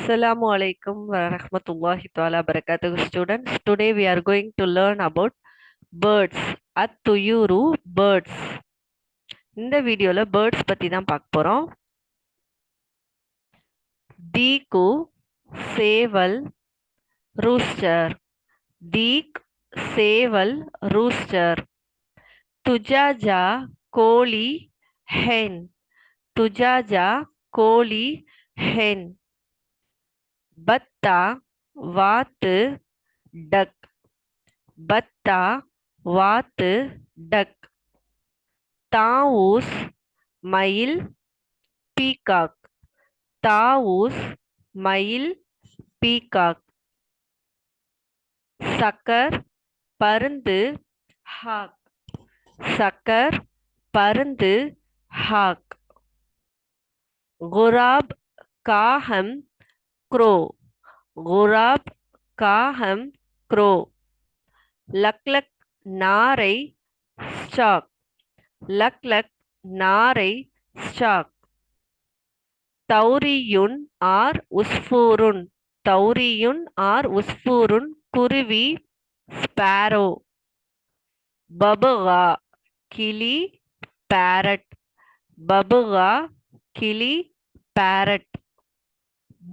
Assalamu alaikum wa rahmatullahi ta'ala barakatuh students. Today we are going to learn about birds. At-tuyuru birds. இந்த வீடியோல birds பத்தி தான் பார்க்க போறோம். Deeku சேவல் rooster. Deek சேவல் rooster. Tujaja கோழி hen. Tujaja கோழி hen. பத்தா வாத்து duck. பத்தா வாத்து duck. தாவூஸ் மயில் பீகாக். தாவூஸ் மயில் பீகாக். சக்கர் பருந்து ஹாக். சக்கர் பருந்து ஹாக். குராப் காகம் க்ரோ. குராப் காகம் க்ரோ. லக்லக் நாரை ஸ்டாக். லக்லக் நாரை ஸ்டாக். தௌரியுன் ஆர் உஸ்ஃபூருன். தௌரியுன் ஆர் உஸ்ஃபூருன் குருவி ஸ்பாரோ. பபுகா கிளி பேரட். பபுகா கிளி பேரட்.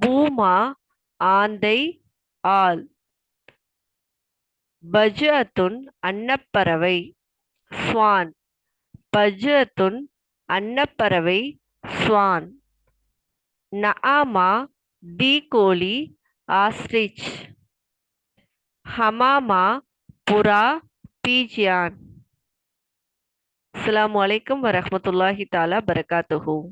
பூமா ஆந்தை ஆல். பஜ்அத்துன் அன்னப்பறவை ஸ்வான். பஜ்அத்துன் அன்னப்பறவை ஸ்வான். நஆமா தீகோழி ஆஸ்ட்ரிச். ஹமாமா புறா பீஜியான். அஸ்ஸலாமு அலைக்கும் வரஹ்மத்துல்லாஹி தஆலா பரகாத்துஹு.